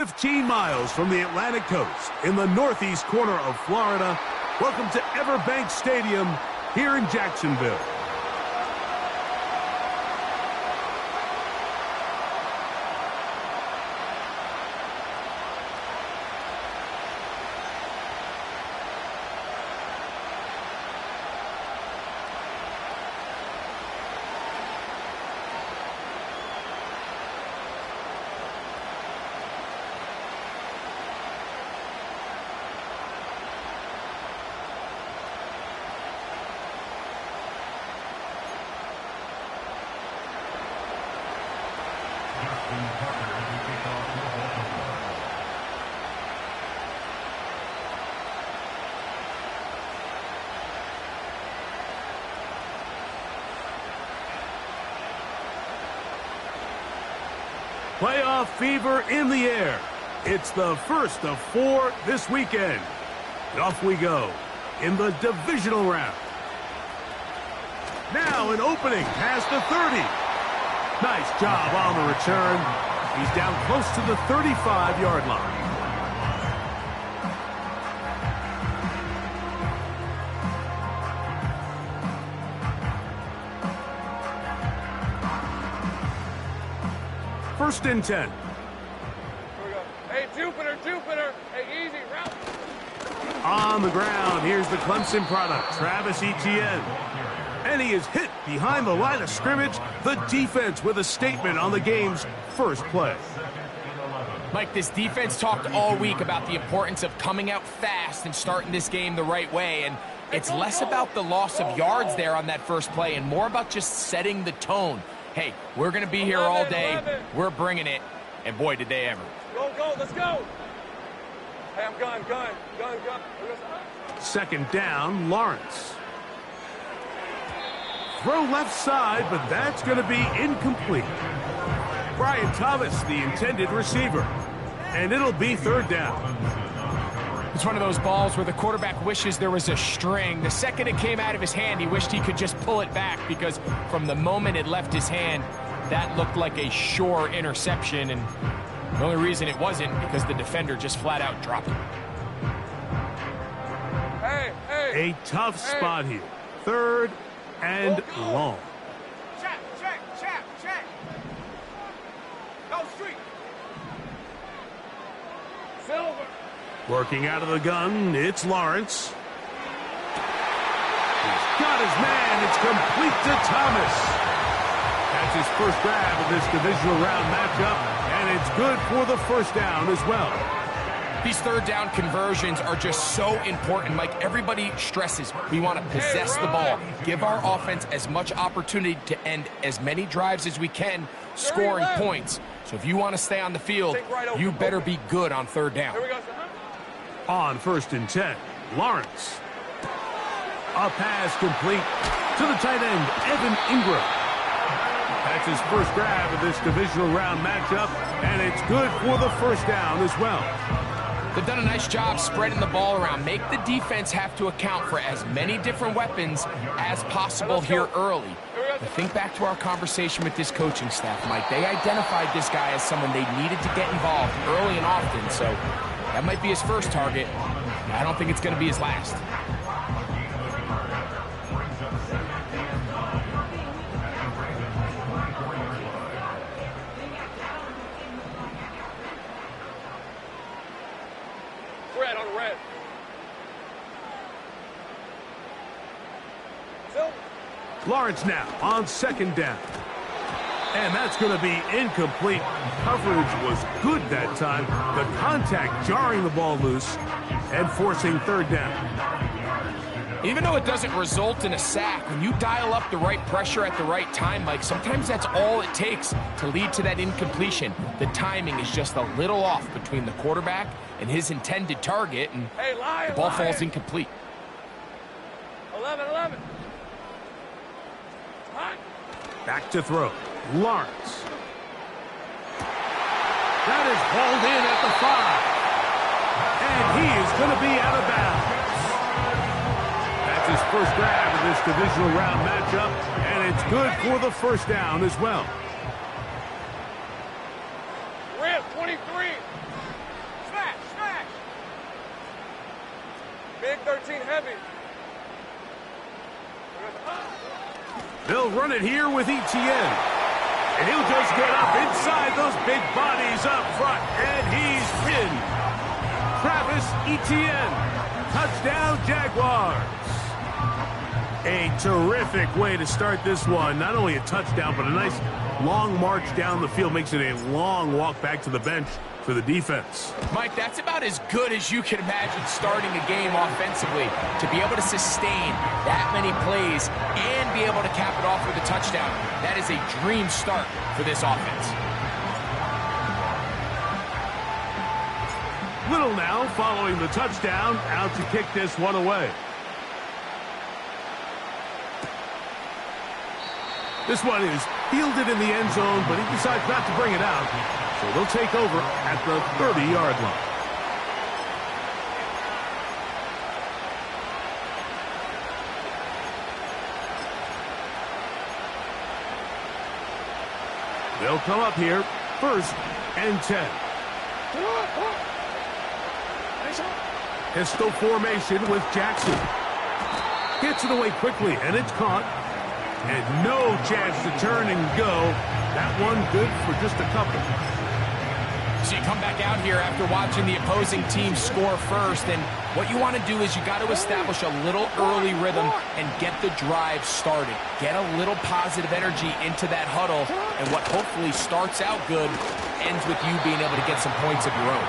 15 miles from the Atlantic coast in the northeast corner of Florida, welcome to Everbank Stadium here in Jacksonville. Playoff fever in the air. It's the first of 4 this weekend. And off we go in the divisional round. Now an opening past the 30. Nice job on the return. He's down close to the 35-yard line. First and 10. Here we go. Hey, Jupiter. Hey, easy, route. On the ground, here's the Clemson product, Travis Etienne. And he is hit behind the line of scrimmage. The defense with a statement on the game's first play. Mike, this defense talked all week about the importance of coming out fast and starting this game the right way. And it's less about the loss of yards there on that first play and more about just setting the tone. Hey, we're going to be here all day. We're bringing it. And boy, did they ever. Go, let's go. Hey, I'm gun. Second down, Lawrence. Throw left side, but that's going to be incomplete. Brian Thomas, the intended receiver. And it'll be third down. It's one of those balls where the quarterback wishes there was a string. The second it came out of his hand, he wished he could just pull it back because from the moment it left his hand, that looked like a sure interception. And the only reason it wasn't because the defender just flat out dropped it. A tough spot here. Third and long. Check. Go street. Silver. Working out of the gun, it's Lawrence. He's got his man. It's complete to Thomas. That's his first grab of this divisional round matchup, and it's good for the first down as well. These third down conversions are just so important. Like everybody stresses, we want to possess the ball, give our offense as much opportunity to end as many drives as we can, scoring points. So if you want to stay on the field, you better be good on third down. On first and 10, Lawrence. A pass complete to the tight end, Evan Ingram. That's his first grab of this divisional round matchup, and it's good for the first down as well. They've done a nice job spreading the ball around. Make the defense have to account for as many different weapons as possible here early. But think back to our conversation with this coaching staff, Mike. They identified this guy as someone they needed to get involved early and often, so that might be his first target. I don't think it's going to be his last. Red on red. Lawrence now on second down. And that's going to be incomplete. Coverage was good that time. The contact jarring the ball loose and forcing third down. Even though it doesn't result in a sack, when you dial up the right pressure at the right time, Mike, sometimes that's all it takes to lead to that incompletion. The timing is just a little off between the quarterback and his intended target, and the ball falls incomplete. 11. Back to throw. Lawrence. That is hauled in at the 5. And he is going to be out of bounds. That's his first grab of this divisional round matchup, and it's good for the first down as well. Red 23. Big 13 heavy. They'll run it here with Etienne. And he'll just get up inside those big bodies up front. And he's pinned. Travis Etienne. Touchdown, Jaguars. A terrific way to start this one. Not only a touchdown, but a nice long march down the field. Makes it a long walk back to the bench for the defense. Mike, that's about as good as you can imagine starting a game offensively. To be able to sustain that many plays and be able to cap it off with a touchdown, that is a dream start for this offense. Little now following the touchdown, out to kick this one away. This one is fielded in the end zone, but he decides not to bring it out. So they'll take over at the 30-yard line. They'll come up here, 1st and 10. Pistol formation with Jackson. Gets it away quickly, and it's caught. And no chance to turn and go. That one good for just a couple. So you come back out here after watching the opposing team score first, and what you want to do is you got to establish a little early rhythm and get the drive started. Get a little positive energy into that huddle, and what hopefully starts out good ends with you being able to get some points of your own.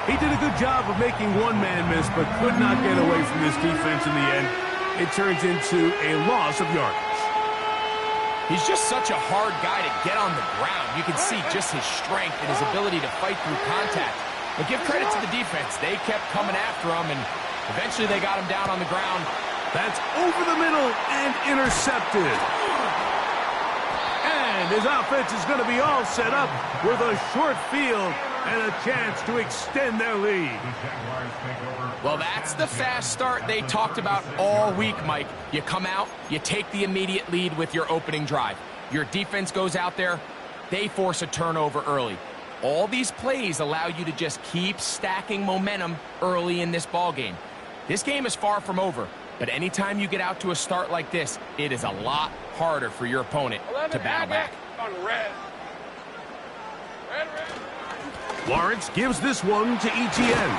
He did a good job of making one man miss, but could not get away from this defense in the end. It turns into a loss of yardage. He's just such a hard guy to get on the ground. You can see just his strength and his ability to fight through contact. But give credit to the defense. They kept coming after him, and eventually they got him down on the ground. That's over the middle and intercepted. And his offense is going to be all set up with a short field and a chance to extend their lead. Well, that's the fast start they talked about all week, Mike. You come out, you take the immediate lead with your opening drive. Your defense goes out there, they force a turnover early. All these plays allow you to just keep stacking momentum early in this ball game. This game is far from over, but anytime you get out to a start like this, it is a lot harder for your opponent to battle back. On red. Red. Lawrence gives this one to Etienne.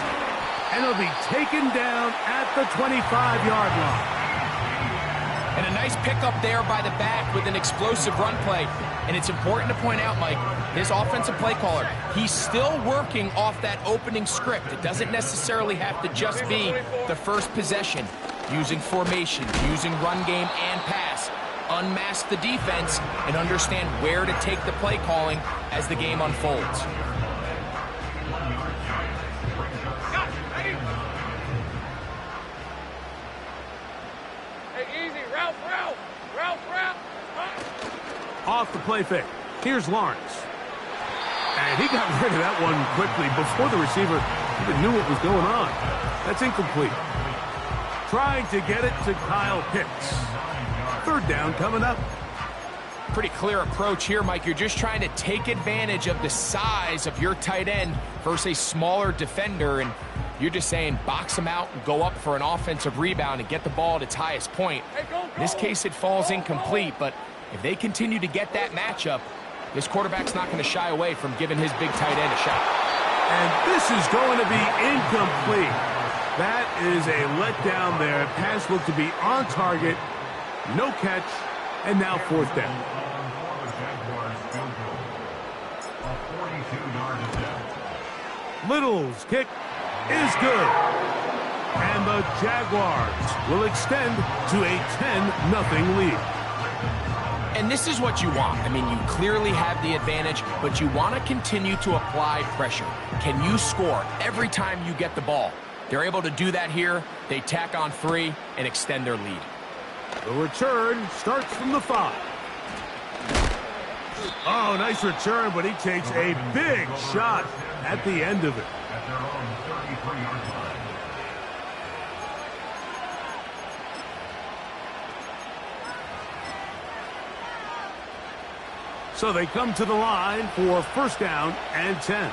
And he'll be taken down at the 25-yard line. And a nice pickup there by the back with an explosive run play. And it's important to point out, Mike, his offensive play caller, he's still working off that opening script. It doesn't necessarily have to just be the first possession. Using formation, using run game and pass. Unmask the defense and understand where to take the play calling as the game unfolds. Off the play fake. Here's Lawrence. And he got rid of that one quickly before the receiver even knew what was going on. That's incomplete. Trying to get it to Kyle Pitts. 3rd down coming up. Pretty clear approach here, Mike. You're just trying to take advantage of the size of your tight end versus a smaller defender, and you're just saying box him out and go up for an offensive rebound and get the ball at its highest point. In this case, it falls incomplete, but if they continue to get that matchup, this quarterback's not going to shy away from giving his big tight end a shot. And this is going to be incomplete. That is a letdown there. Pass looked to be on target. No catch. And now 4th down. Little's kick is good. And the Jaguars will extend to a 10-0 lead. And this is what you want. I mean, you clearly have the advantage, but you want to continue to apply pressure. Can you score every time you get the ball? They're able to do that here. They tack on 3 and extend their lead. The return starts from the 5. Oh, nice return, but he takes a big shot at the end of it. At their own 33-yard line. So they come to the line for 1st down and 10.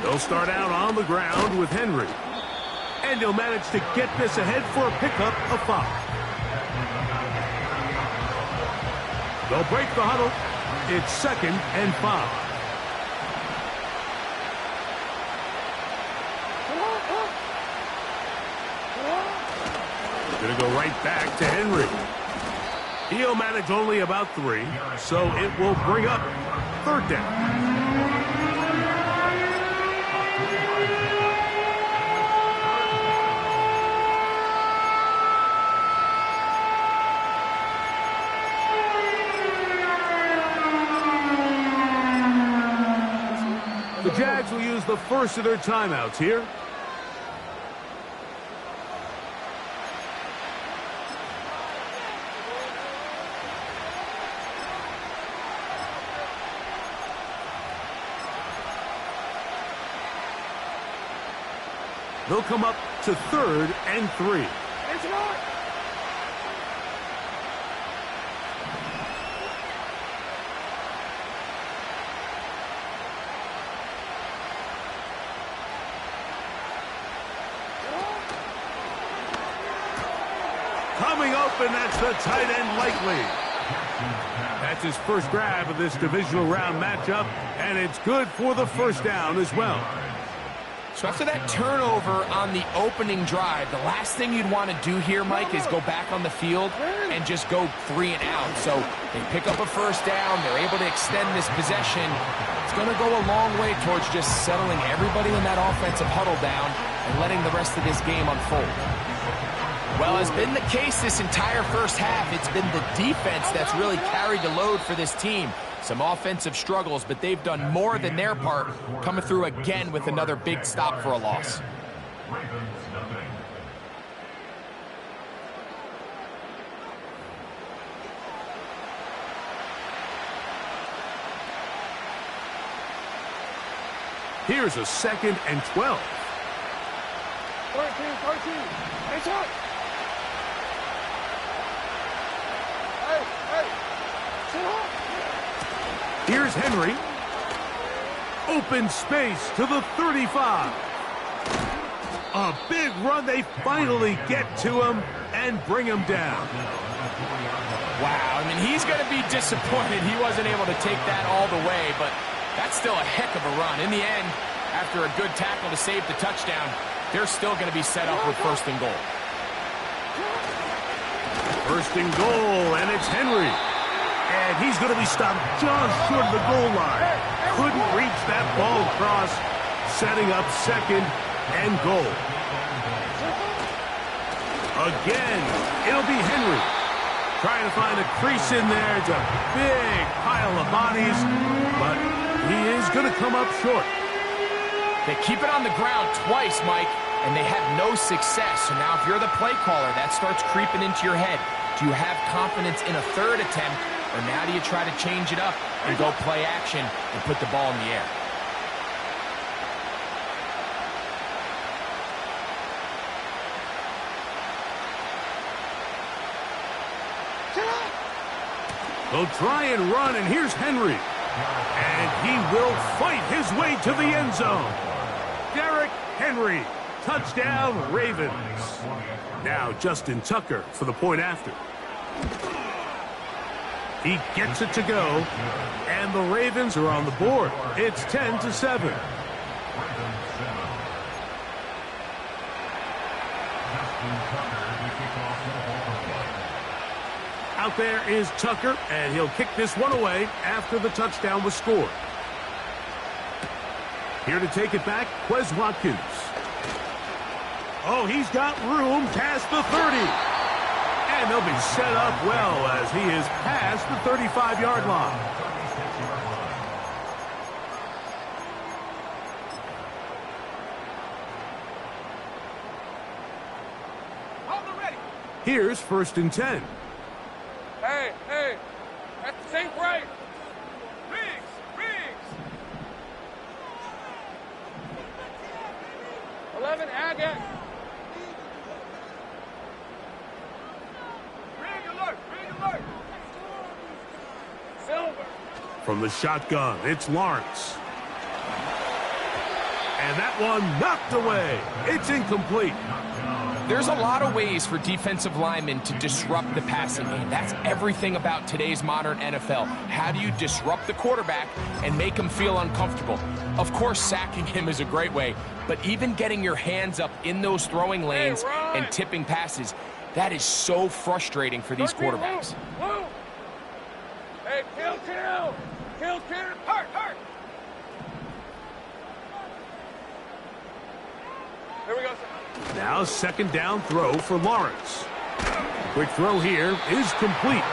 They'll start out on the ground with Henry. And he'll manage to get this ahead for a pickup of 5. They'll break the huddle. It's 2nd and 5. Going to go right back to Henry. He'll manage only about 3, so it will bring up 3rd down. The Jags will use the first of their timeouts here. They'll come up to 3rd and 3. Coming open, that's the tight end Likely. That's his first grab of this divisional round matchup, and it's good for the first down as well. So after that turnover on the opening drive, the last thing you'd want to do here, Mike, is go back on the field and just go 3 and out. So they pick up a first down. They're able to extend this possession. It's going to go a long way towards just settling everybody in that offensive huddle down and letting the rest of this game unfold. Well, as been the case this entire first half, it's been the defense that's really carried the load for this team. Some offensive struggles, but they've done more than their part, coming through again with another big stop for a loss. Here's a 2nd and 12. 13. It's up. Hey. Sit up. Here's Henry. Open space to the 35. A big run. They finally get to him and bring him down. Wow, I mean, he's going to be disappointed he wasn't able to take that all the way, but that's still a heck of a run. In the end, after a good tackle to save the touchdown, they're still going to be set up with 1st and goal. 1st and goal, and it's Henry. And he's going to be stopped just short of the goal line. Couldn't reach that ball across, setting up 2nd and goal. Again, it'll be Henry. Trying to find a crease in there. It's a big pile of bodies, but he is going to come up short. They keep it on the ground twice, Mike, and they have no success. So now if you're the play caller, that starts creeping into your head. Do you have confidence in a 3rd attempt, or now do you try to change it up and go play action and put the ball in the air? They'll try and run, and here's Henry. And he will fight his way to the end zone. Derrick Henry, touchdown Ravens. Now Justin Tucker for the point after. He gets it to go, and the Ravens are on the board. It's 10-7. Out there is Tucker, and he'll kick this one away after the touchdown was scored. Here to take it back, Quez Watkins. Oh, he's got room past the 30. And they'll be set up well as he is past the 35-yard line. Here's 1st and 10. Hey, that's the same right. Riggs. 11, Agate. Ring alert. Silver. From the shotgun, it's Lawrence. And that one knocked away. It's incomplete. There's a lot of ways for defensive linemen to disrupt the passing game. That's everything about today's modern NFL. How do you disrupt the quarterback and make him feel uncomfortable? Of course, sacking him is a great way, but even getting your hands up in those throwing lanes and tipping passes, that is so frustrating for these quarterbacks. Whoa. Hey, kill. Hurt. Here we go, sir. Now second down throw for Lawrence. Quick throw here is complete.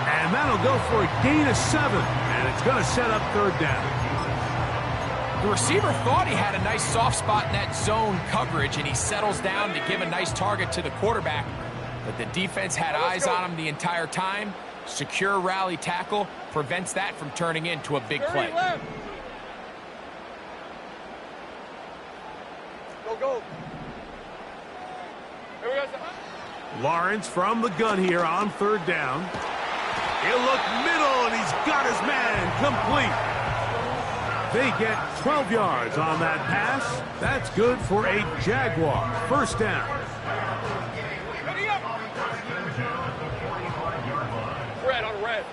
And that'll go for a gain of 7. And it's going to set up third down. The receiver thought he had a nice soft spot in that zone coverage, and he settles down to give a nice target to the quarterback. But the defense had eyes on him the entire time. Secure rally tackle prevents that from turning into a big play. Left. Go. Here we go, sir. Lawrence from the gun here on third down. He'll look middle, and he's got his man complete. They get 12 yards on that pass. That's good for a Jaguar first down. Ready up. Red on red.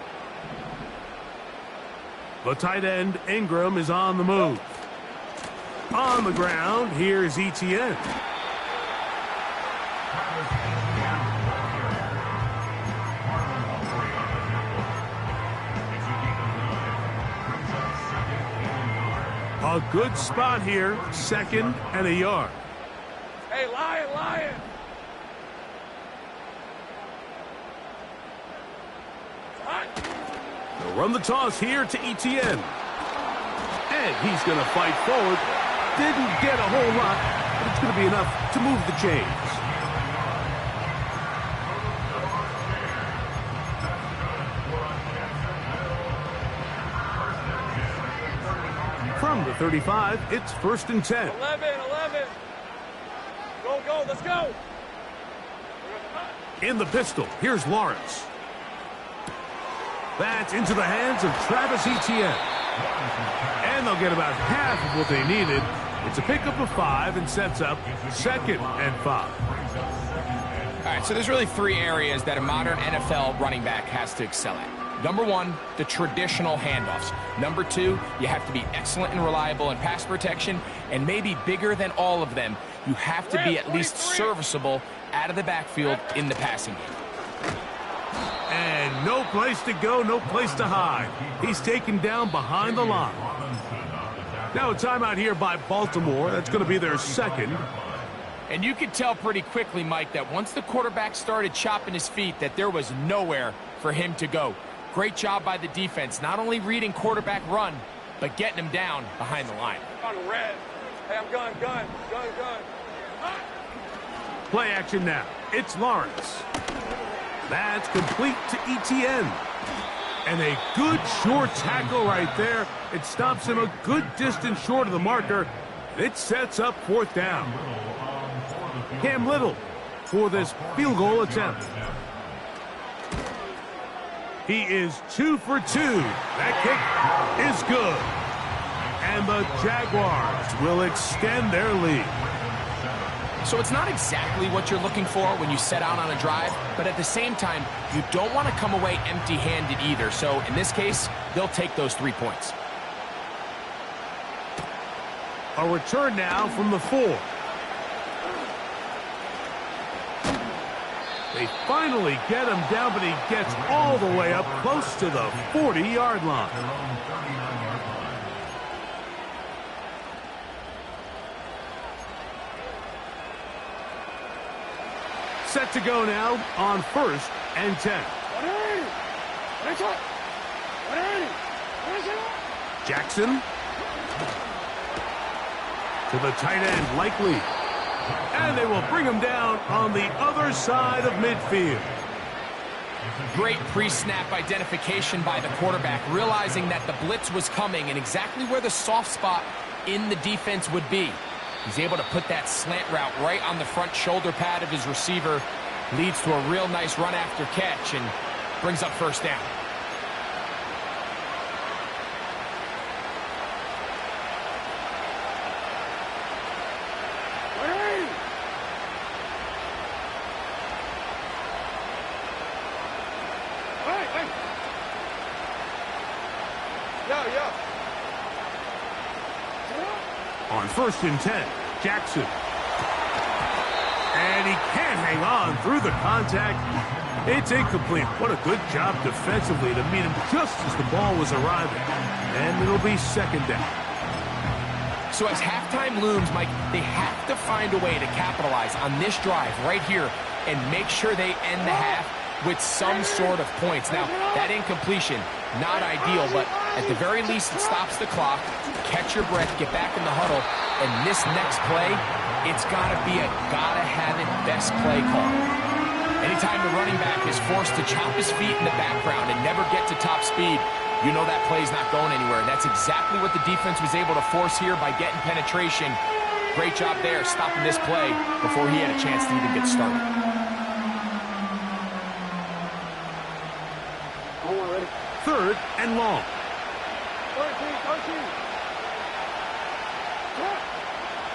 The tight end, Ingram, is on the move. On the ground, here's Etienne. A good spot here, 2nd and a yard. Hey, Lion. They'll run the toss here to Etienne. And he's going to fight forward. Didn't get a whole lot, but it's going to be enough to move the chains. From the 35, it's 1st and 10. 11. Go, let's go. In the pistol, here's Lawrence. That's into the hands of Travis Etienne. And they'll get about half of what they needed. It's a pickup of 5 and sets up 2nd and 5. All right, so there's really 3 areas that a modern NFL running back has to excel at. Number 1, the traditional handoffs. Number 2, you have to be excellent and reliable in pass protection. And maybe bigger than all of them, you have to be at least serviceable out of the backfield in the passing game. And no place to go, no place to hide. He's taken down behind the line. Now a timeout here by Baltimore. That's going to be their 2nd. And you could tell pretty quickly, Mike, that once the quarterback started chopping his feet, that there was nowhere for him to go. Great job by the defense, not only reading quarterback run, but getting him down behind the line. On red. Hey, I'm gun. Play action now. It's Lawrence. That's complete to Etienne. And a good short tackle right there. It stops him a good distance short of the marker. It sets up 4th down. Cam Little for this field goal attempt. He is 2 for 2. That kick is good. And the Jaguars will extend their lead. So it's not exactly what you're looking for when you set out on a drive, but at the same time, you don't want to come away empty-handed either. So in this case, they'll take those 3 points. A return now from the 4. They finally get him down, but he gets all the way up close to the 40-yard line. Set to go now on 1st and 10. Jackson to the tight end, Likely. And they will bring him down on the other side of midfield. Great pre-snap identification by the quarterback, realizing that the blitz was coming and exactly where the soft spot in the defense would be. He's able to put that slant route right on the front shoulder pad of his receiver. Leads to a real nice run after catch and brings up 1st down. Hurry up. On 1st and 10, Jackson. And he can't hang on through the contact. It's incomplete. What a good job defensively to meet him just as the ball was arriving. And it'll be 2nd down. So as halftime looms, Mike, they have to find a way to capitalize on this drive right here and make sure they end the half with some sort of points. Now, that incompletion, not ideal, but at the very least, it stops the clock. Catch your breath, get back in the huddle, and this next play, it's got to be a gotta-have-it best play call. Anytime the running back is forced to chop his feet in the background and never get to top speed, you know that play's not going anywhere. That's exactly what the defense was able to force here by getting penetration. Great job there, stopping this play before he had a chance to even get started. Third and long.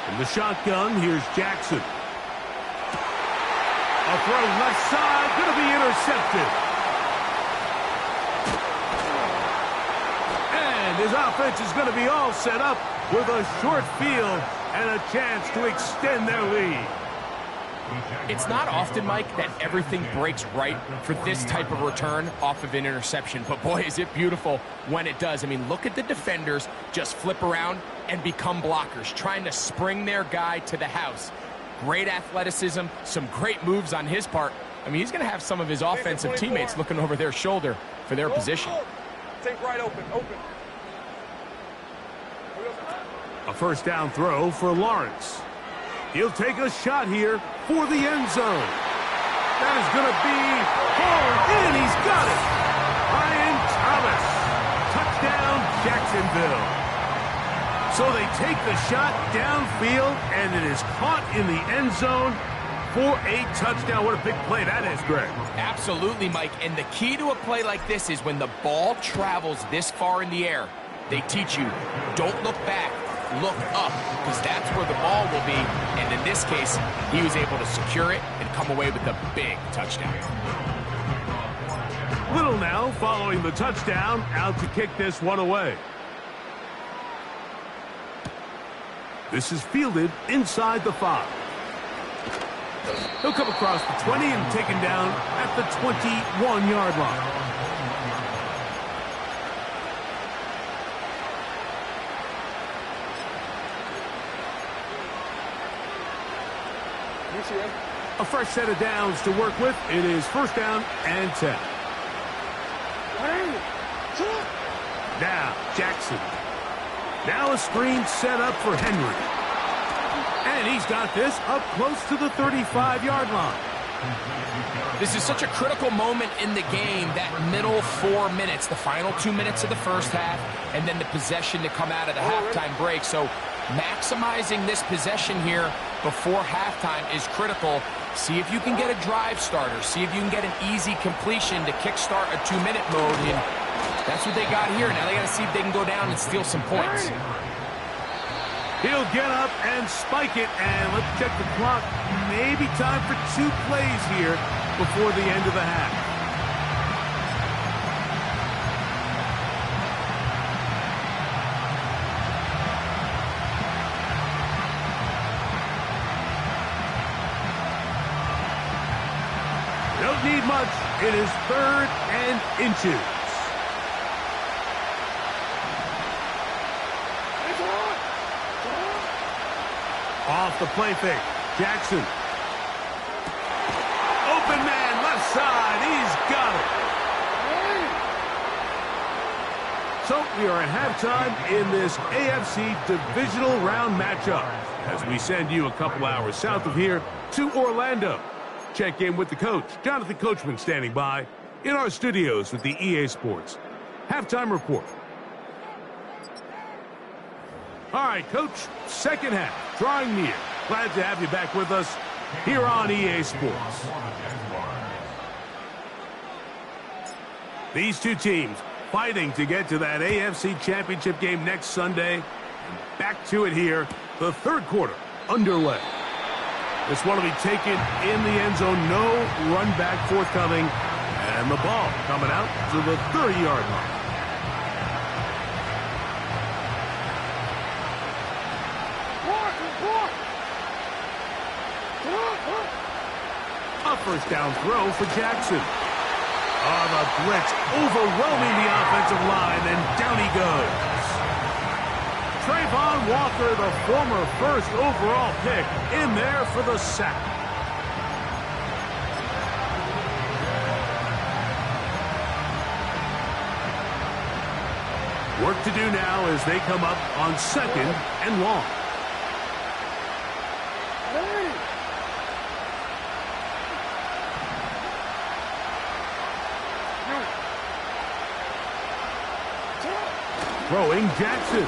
From the shotgun, here's Jackson. A throw left side, going to be intercepted. And his offense is going to be all set up with a short field and a chance to extend their lead. It's not often, Mike, that everything breaks right for this type of return off of an interception. But boy, is it beautiful when it does. I mean, look at the defenders just flip around and become blockers, trying to spring their guy to the house. Great athleticism, some great moves on his part. I mean, he's going to have some of his offensive teammates looking over their shoulder for their position. Take right open. A 1st down throw for Lawrence. He'll take a shot here for the end zone. That is going to be hauled in. He's got it. Ryan Thomas. Touchdown, Jacksonville. So they take the shot downfield, and it is caught in the end zone for a touchdown. What a big play that is, Greg. Absolutely, Mike. And the key to a play like this is when the ball travels this far in the air, they teach you, don't look back, look up, because that's where the ball will be. And in this case, he was able to secure it and come away with a big touchdown. Little now following the touchdown, out to kick this one away. This is fielded inside the 5. He'll come across the 20 and taken down at the 21-yard line. A fresh set of downs to work with. It is 1st down and 10. Now, Jackson. Now a screen set up for Henry. And he's got this up close to the 35-yard line. This is such a critical moment in the game, that middle 4 minutes, the final 2 minutes of the first half, and then the possession to come out of the halftime break. So maximizing this possession here before halftime is critical. See if you can get a drive starter. See if you can get an easy completion to kickstart a 2-minute mode. And that's what they got here. Now they got to see if they can go down and steal some points. He'll get up and spike it, and let's check the clock. Maybe time for 2 plays here before the end of the half. Don't need much. It is 3rd and inches. Off the play fake. Jackson. Open man, left side. He's got it. So we are at halftime in this AFC divisional round matchup as we send you a couple hours south of here to Orlando. Check in with the coach, Jonathan Coachman, standing by in our studios with the EA Sports Halftime Report. All right, Coach, 2nd half, drawing near. Glad to have you back with us here on EA Sports. These two teams fighting to get to that AFC Championship game next Sunday. And back to it here, the 3rd quarter underway. This one will be taken in the end zone, no run back forthcoming, and the ball coming out to the 30-yard line. A first down throw for Jackson. Oh, the blitz overwhelming the offensive line, and down he goes. Trayvon Walker, the former first overall pick, in there for the sack. Work to do now as they come up on second and long. Throwing Jackson.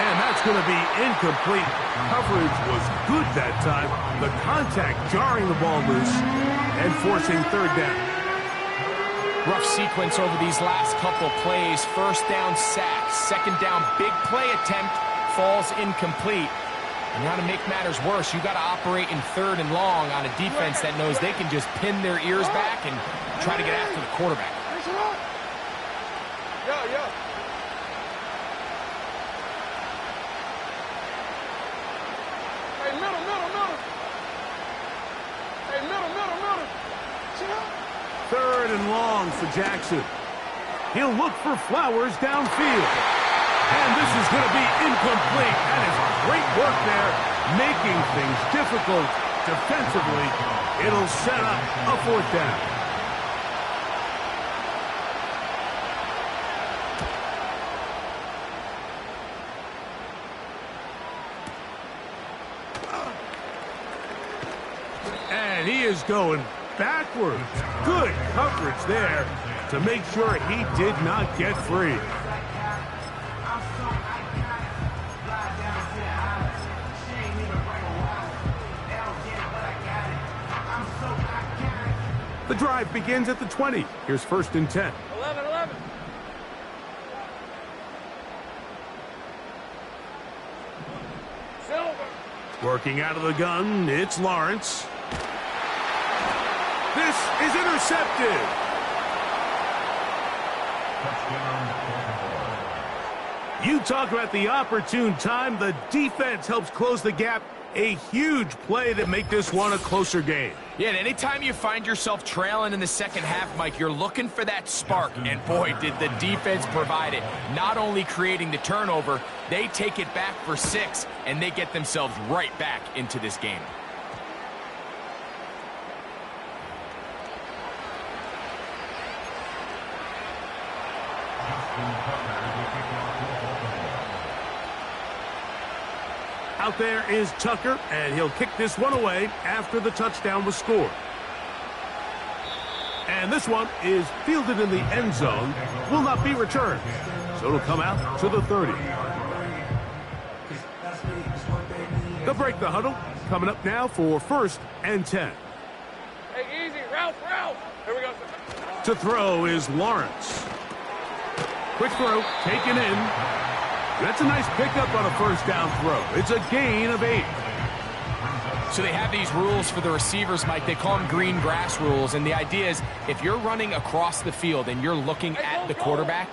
And that's going to be incomplete. Coverage was good that time. The contact jarring the ball loose and forcing third down. Rough sequence over these last couple plays. First down sack. Second down big play attempt falls incomplete. And now to make matters worse, you got to operate in third and long on a defense that knows they can just pin their ears back and try to get after the quarterback. Yeah. Hey, middle. Hey, middle. Third and long for Jackson. He'll look for Flowers downfield. And this is going to be incomplete. That is great work there, making things difficult defensively. It'll set up a fourth down. And he is going backwards. Good coverage there to make sure he did not get free. The drive begins at the 20. Here's first and 10. 11. Silver. Working out of the gun, it's Lawrence. This is intercepted. You talk about the opportune time. The defense helps close the gap. A huge play to make this one a closer game. Yeah, and anytime you find yourself trailing in the second half, Mike, you're looking for that spark. And boy, did the defense provide it. Not only creating the turnover, they take it back for 6, and they get themselves right back into this game. Out there is Tucker, and he'll kick this one away after the touchdown was scored. And this one is fielded in the end zone, will not be returned. So it'll come out to the 30. They'll break the huddle. Coming up now for first and 10. Hey, easy. Ralph. Here we go. To throw is Lawrence. Quick throw, taken in. That's a nice pickup on a first down throw. It's a gain of 8. So they have these rules for the receivers, Mike. They call them green grass rules. And the idea is if you're running across the field and you're looking at the quarterback,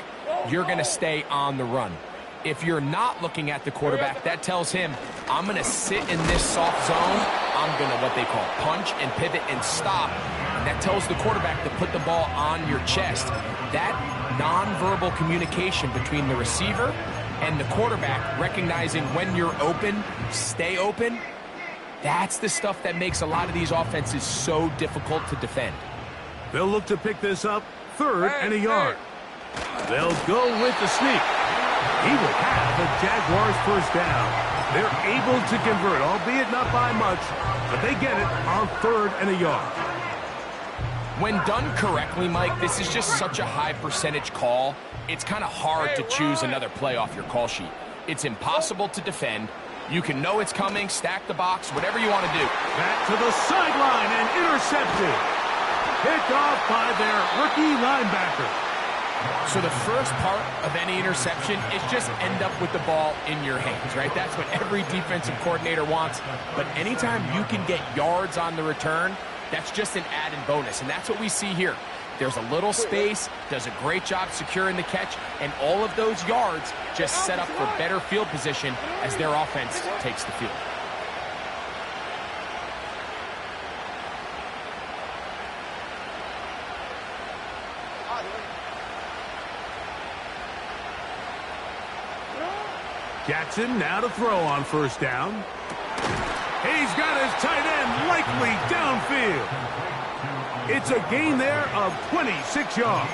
you're going to stay on the run. If you're not looking at the quarterback, that tells him, I'm going to sit in this soft zone. I'm going to what they call punch and pivot and stop. And that tells the quarterback to put the ball on your chest. That nonverbal communication between the receiver and the quarterback, recognizing when you're open, stay open, that's the stuff that makes a lot of these offenses so difficult to defend. They'll look to pick this up, third and a yard. They'll go with the sneak. He will have the Jaguars first down. They're able to convert, albeit not by much, but they get it on third and a yard. When done correctly, Mike, this is just such a high percentage call. It's kind of hard to choose another play off your call sheet. It's impossible to defend. You can know it's coming, stack the box, whatever you want to do. Back to the sideline and intercepted. Picked off by their rookie linebacker. So the first part of any interception is just end up with the ball in your hands, right? That's what every defensive coordinator wants. But anytime you can get yards on the return, that's just an added bonus, and that's what we see here. There's a little space, does a great job securing the catch, and all of those yards just set up for better field position as their offense takes the field. Jackson now to throw on first down. He's got his tight end likely downfield. It's a gain there of 26 yards.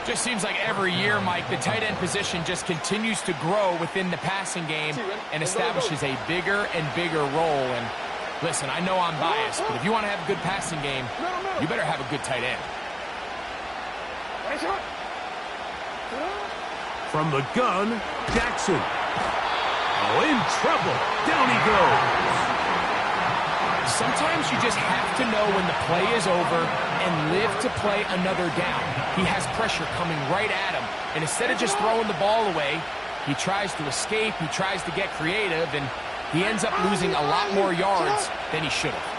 Just seems like every year, Mike, the tight end position just continues to grow within the passing game and establishes a bigger and bigger role. And listen, I know I'm biased, but if you want to have a good passing game, you better have a good tight end. From the gun, Jackson. Oh, in trouble. Down he goes. Sometimes you just have to know when the play is over and live to play another down. He has pressure coming right at him, and instead of just throwing the ball away, he tries to escape, he tries to get creative, and he ends up losing a lot more yards than he should have.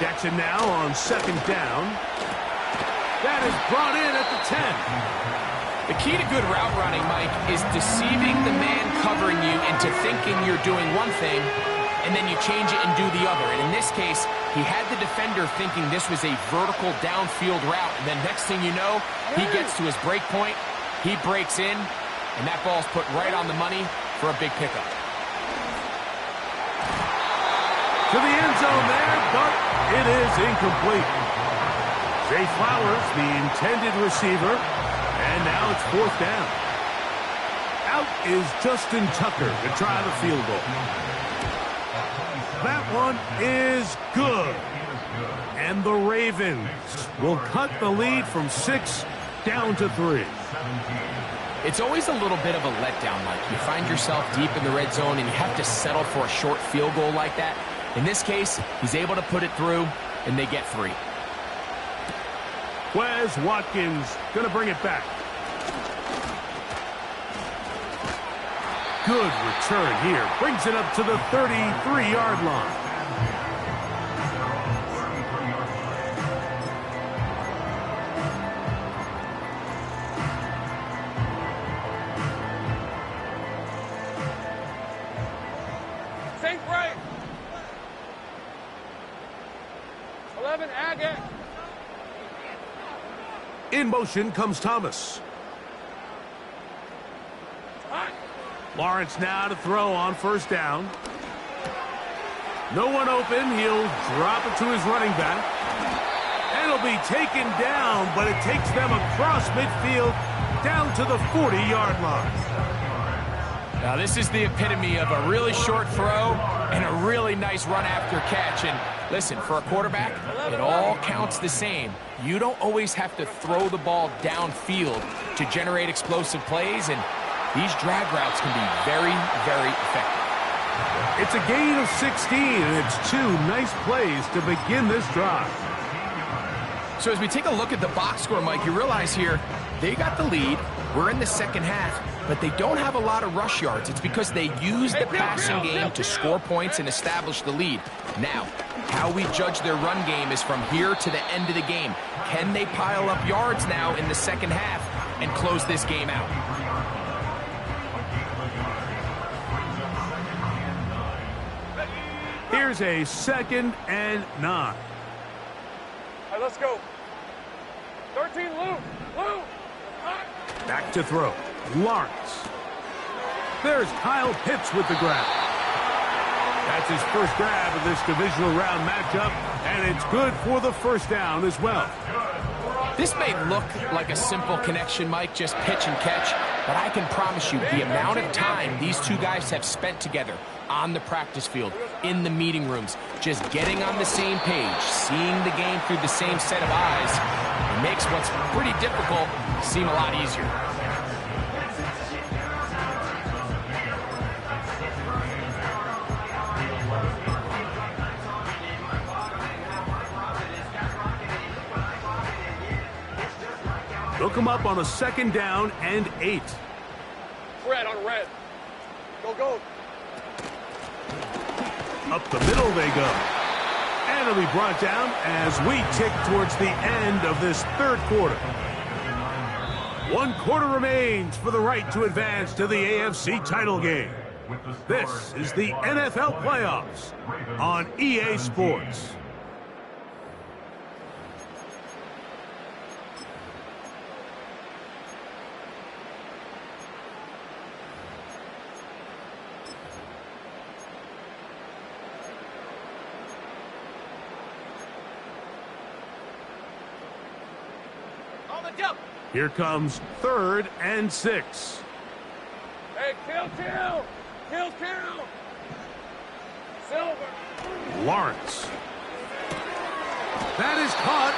Jackson now on second down. That is brought in at the 10. The key to good route running, Mike, is deceiving the man covering you into thinking you're doing one thing, and then you change it and do the other. And in this case, he had the defender thinking this was a vertical downfield route, and then next thing you know, he gets to his break point, he breaks in, and that ball's put right on the money for a big pickup. To the end zone there, but it is incomplete. Zay Flowers, the intended receiver, and now it's fourth down. Out is Justin Tucker to try the field goal. That one is good. And the Ravens will cut the lead from 6 down to 3. It's always a little bit of a letdown, Mike. You find yourself deep in the red zone and you have to settle for a short field goal like that. In this case, he's able to put it through, and they get 3. Wes Watkins going to bring it back. Good return here. Brings it up to the 33-yard line. Think right. 11, Agate. In motion comes Thomas. Lawrence now to throw on first down. No one open. He'll drop it to his running back. And it'll be taken down, but it takes them across midfield down to the 40-yard line. Now, this is the epitome of a really short throw and a really nice run after catch. And listen, for a quarterback, it all counts the same. You don't always have to throw the ball downfield to generate explosive plays, and these drag routes can be very, very effective. It's a gain of 16, and it's 2 nice plays to begin this drive. So as we take a look at the box score, Mike, you realize here they got the lead. We're in the second half, but they don't have a lot of rush yards. It's because they use the passing game to score points and establish the lead. Now, how we judge their run game is from here to the end of the game. Can they pile up yards now in the second half and close this game out? Here's a 2nd and 9. All right, let's go. 13, Lou. Lou. Back to throw. Lawrence. There's Kyle Pitts with the grab. That's his first grab of this divisional round matchup, and it's good for the first down as well. This may look like a simple connection, Mike, just pitch and catch, but I can promise you the amount of time these two guys have spent together on the practice field, in the meeting rooms, just getting on the same page, seeing the game through the same set of eyes, it makes what's pretty difficult seem a lot easier. They'll come up on a 2nd down and 8. Red on red. Go, go. Up the middle they go. And it'll be brought down as we tick towards the end of this 3rd quarter. 1 quarter remains for the right to advance to the AFC title game. This is the NFL playoffs on EA Sports. Here comes 3rd and 6. Hey, kill. Silver. Lawrence. That is caught,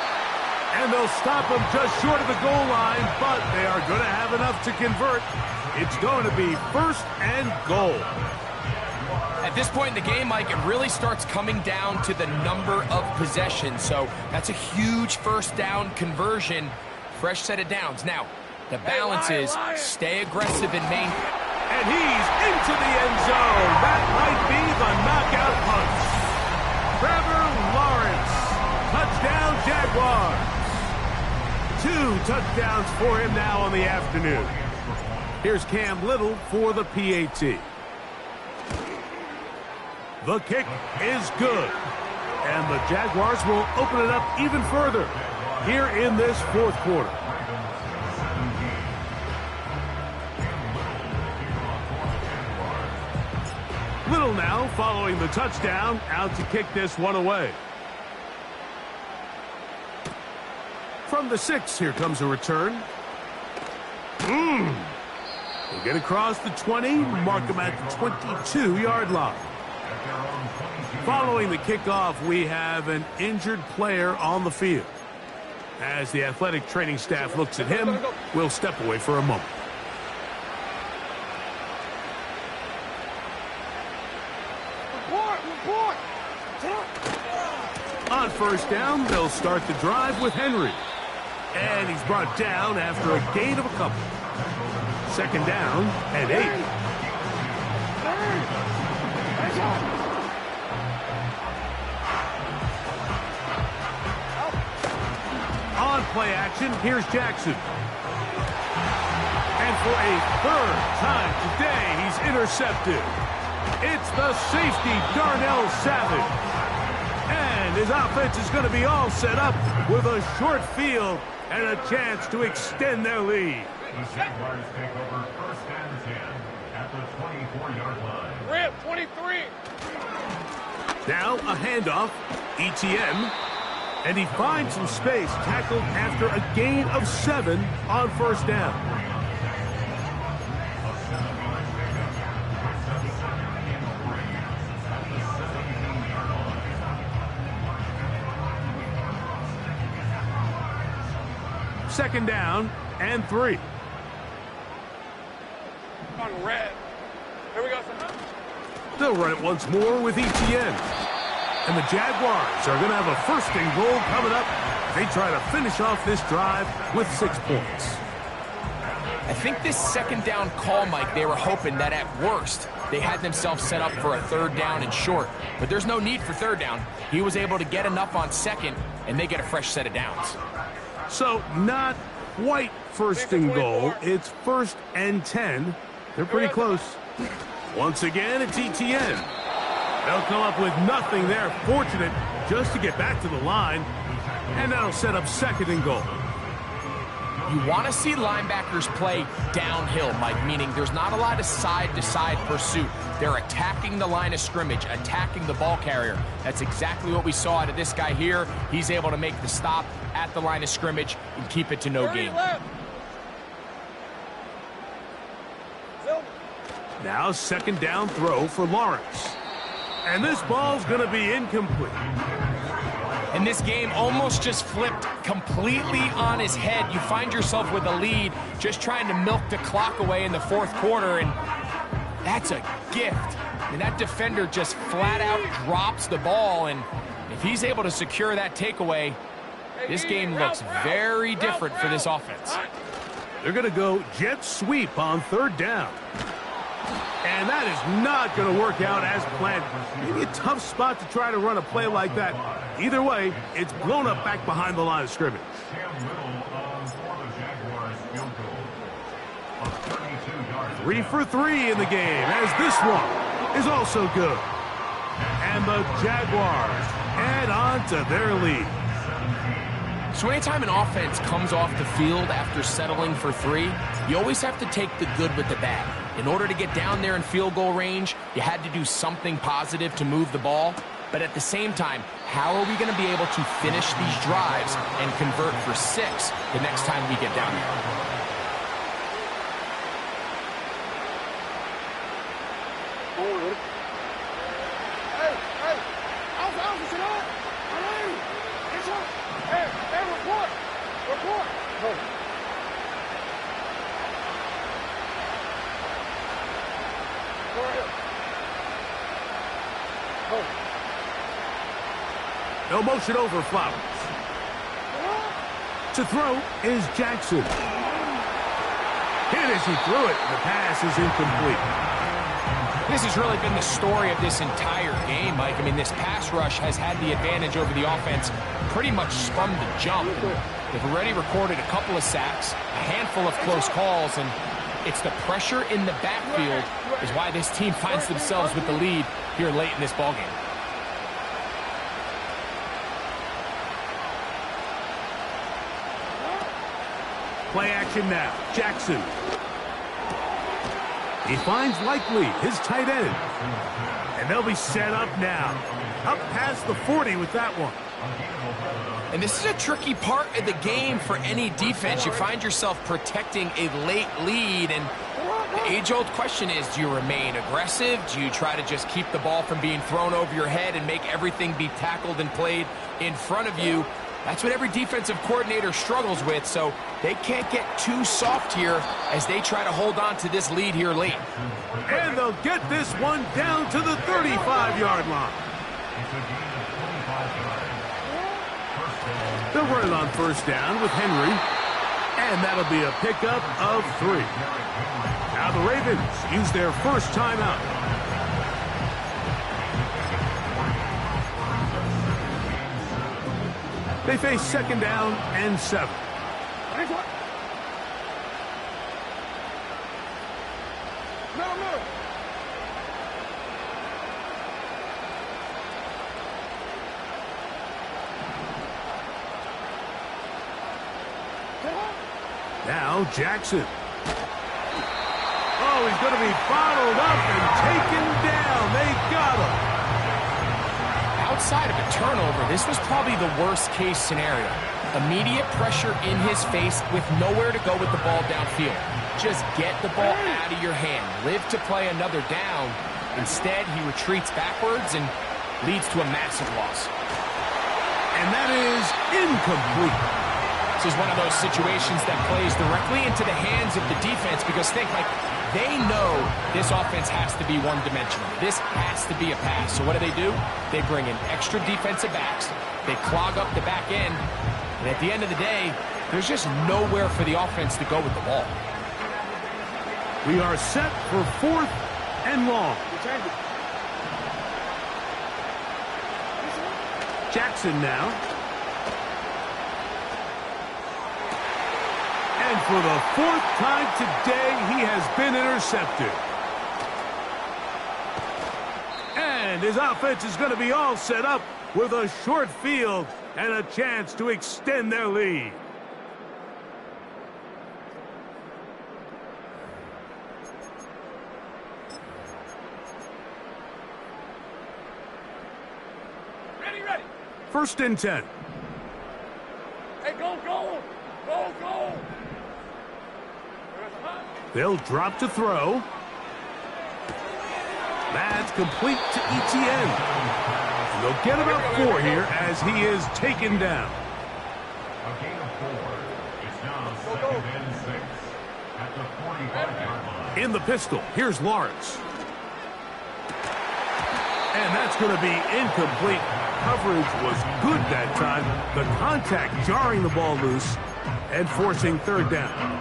and they'll stop him just short of the goal line, but they are going to have enough to convert. It's going to be 1st and goal. At this point in the game, Mike, it really starts coming down to the number of possessions. So that's a huge 1st down conversion. Fresh set of downs. Now, the balance is stay aggressive and main. And he's into the end zone. That might be the knockout punch. Trevor Lawrence. Touchdown, Jaguars. 2 touchdowns for him now on the afternoon. Here's Cam Little for the PAT. The kick is good. And the Jaguars will open it up even further here in this 4th quarter. Little now following the touchdown, out to kick this one away. From the 6, here comes a return. They get across the 20, mark them at the 22-yard line. Following the kickoff, we have an injured player on the field. As the athletic training staff looks at him, we'll step away for a moment. On 1st down, they'll start the drive with Henry. And he's brought down after a gain of a couple. 2nd down and 8. On play action, here's Jackson. And for a 3rd time today, he's intercepted. It's the safety, Darnell Savage. And his offense is going to be all set up with a short field and a chance to extend their lead. The Jaguars take over 1st and 10 at the 24-yard line. Rip, 23. Now a handoff, ETN. And he finds some space, tackled after a gain of 7 on 1st down. Second down and 3. On red. Here we go. They'll run it once more with ETN. And the Jaguars are going to have a 1st and goal coming up. They try to finish off this drive with 6 points. I think this 2nd down call, Mike, they were hoping that at worst they had themselves set up for a 3rd down and short. But there's no need for 3rd down. He was able to get enough on 2nd, and they get a fresh set of downs. So not quite 1st and goal. It's 1st and 10. They're pretty close. Once again, it's ETN. They'll come up with nothing there. Fortunate just to get back to the line. And that'll set up 2nd and goal. You want to see linebackers play downhill, Mike, meaning there's not a lot of side-to-side pursuit. They're attacking the line of scrimmage, attacking the ball carrier. That's exactly what we saw out of this guy here. He's able to make the stop at the line of scrimmage and keep it to no gain. Now 2nd down throw for Lawrence. And this ball's going to be incomplete. And this game almost just flipped completely on his head. You find yourself with a lead, just trying to milk the clock away in the 4th quarter, and that's a gift. And that defender just flat out drops the ball, and if he's able to secure that takeaway, this game looks very different for this offense. They're going to go jet sweep on 3rd down. And that is not going to work out as planned. Maybe a tough spot to try to run a play like that. Either way, it's blown up back behind the line of scrimmage. Cam Little for the Jaguars field goal. A 32-yard. 3 for 3 in the game, as this one is also good. And the Jaguars add on to their lead. So anytime an offense comes off the field after settling for 3, you always have to take the good with the bad. In order to get down there in field goal range, you had to do something positive to move the ball. But at the same time, how are we going to be able to finish these drives and convert for 6 the next time we get down there? No motion over Flowers. To throw is Jackson. Hit as he threw it. The pass is incomplete. This has really been the story of this entire game, Mike. I mean, this pass rush has had the advantage over the offense pretty much from the jump. They've already recorded a couple of sacks, a handful of close calls, and it's the pressure in the backfield is why this team finds themselves with the lead here late in this ballgame. Play action now. Jackson. He finds Likely, his tight end. And they'll be set up now. Up past the 40 with that one. And this is a tricky part of the game for any defense. You find yourself protecting a late lead, and the age-old question is, do you remain aggressive? Do you try to just keep the ball from being thrown over your head and make everything be tackled and played in front of you? That's what every defensive coordinator struggles with, so they can't get too soft here as they try to hold on to this lead here late. And they'll get this one down to the 35-yard line. They'll run it on first down with Henry, and that'll be a pickup of 3. Now the Ravens use their first timeout. They face second down and 7. Now Jackson. Oh, he's going to be bottled up and taken down. They got him. Outside of a turnover, this was probably the worst-case scenario. Immediate pressure in his face with nowhere to go with the ball downfield. Just get the ball out of your hand. Live to play another down. Instead, he retreats backwards and leads to a massive loss. And that is incomplete. This is one of those situations that plays directly into the hands of the defense because think, like, they know this offense has to be one-dimensional. This has to be a pass. So what do? They bring in extra defensive backs. They clog up the back end. And at the end of the day, there's just nowhere for the offense to go with the ball. We are set for 4th and long. Jackson now. And for the 4th time today, he has been intercepted. And his offense is going to be all set up with a short field and a chance to extend their lead. Ready. 1st and 10. Hey, go. They'll drop to throw. That's complete to Etienne. And they'll get about 4 here as he is taken down. A gain of 4. It's now 2nd and 6 at the 45-yard line. In the pistol, here's Lawrence. And that's going to be incomplete. Coverage was good that time. The contact jarring the ball loose and forcing 3rd down.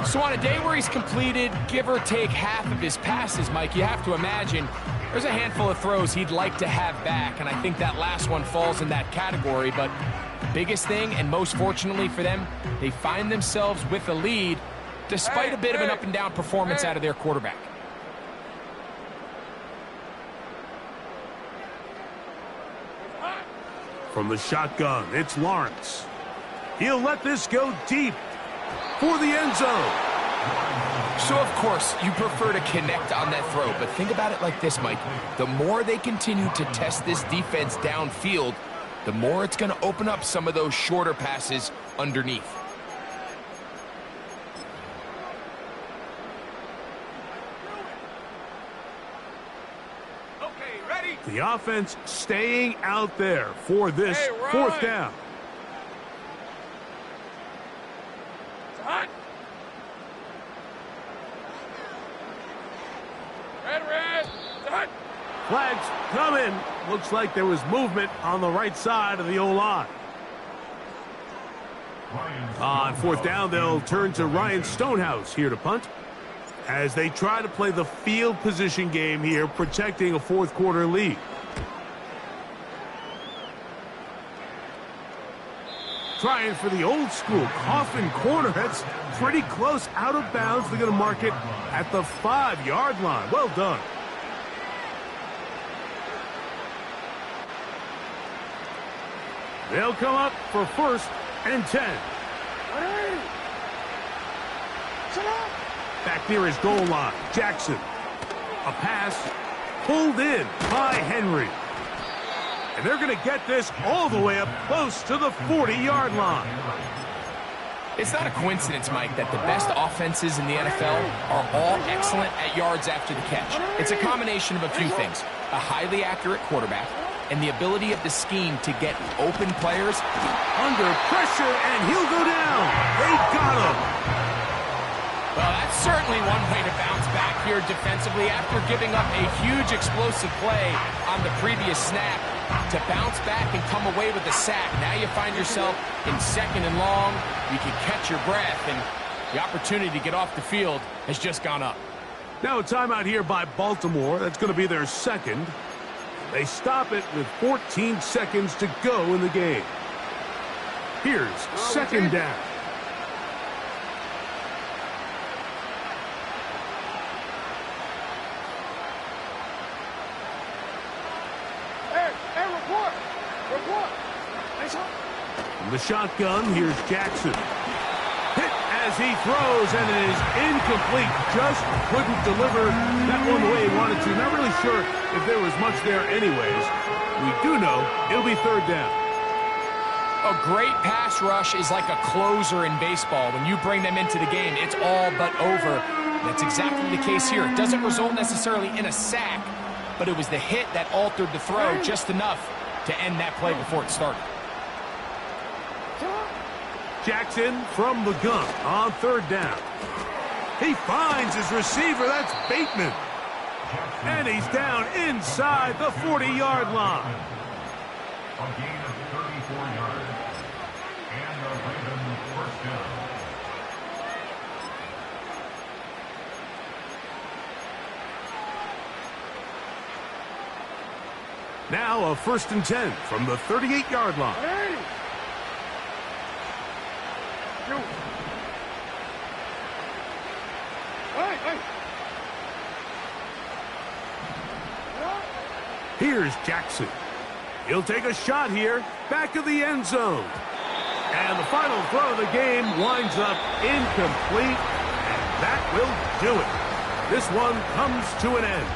So on a day where he's completed, give or take half of his passes, Mike, you have to imagine there's a handful of throws he'd like to have back, and I think that last one falls in that category. But the biggest thing, and most fortunately for them, they find themselves with a lead despite a bit of an up-and-down performance out of their quarterback. From the shotgun, it's Lawrence. He'll let this go deep for the end zone. So, of course, you prefer to connect on that throw, but think about it like this, Mike. The more they continue to test this defense downfield, the more it's going to open up some of those shorter passes underneath. Okay, ready? The offense staying out there for this fourth down. It's hot. Red. It's hot. Flags coming. Looks like there was movement on the right side of the O-line. On fourth down, they'll turn to Ryan Stonehouse here to punt, as they try to play the field position game here, protecting a fourth quarter lead. Trying for the old school coffin corner. That's pretty close out of bounds. They're going to mark it at the 5-yard line. Well done. They'll come up for 1st and 10. Back near his goal line, Jackson. A pass pulled in by Henry. And they're going to get this all the way up close to the 40-yard line. It's not a coincidence, Mike, that the best offenses in the NFL are all excellent at yards after the catch. It's a combination of a few things: a highly accurate quarterback and the ability of the scheme to get open players under pressure, and he'll go down. They got him. Well, that's certainly one way to bounce back here defensively after giving up a huge explosive play on the previous snap. To bounce back and come away with a sack. Now you find yourself in 2nd and long. You can catch your breath, and the opportunity to get off the field has just gone up. Now a timeout here by Baltimore. That's going to be their 2nd. They stop it with 14 seconds to go in the game. Here's 2nd down. From the shotgun, here's Jackson. Hit as he throws, and it is incomplete. Just couldn't deliver that one the way he wanted to. Not really sure if there was much there anyways. We do know it'll be 3rd down. A great pass rush is like a closer in baseball. When you bring them into the game, it's all but over. That's exactly the case here. It doesn't result necessarily in a sack, but it was the hit that altered the throw just enough to end that play before it started. Jackson from the gun on 3rd down. He finds his receiver. That's Bateman. And he's down inside the 40-yard line. A gain of 34 yards. And the Ravens 1st down. Now a 1st and 10 from the 38-yard line. Here's Jackson. He'll take a shot here, back of the end zone. And the final throw of the game winds up incomplete, and that will do it. This one comes to an end.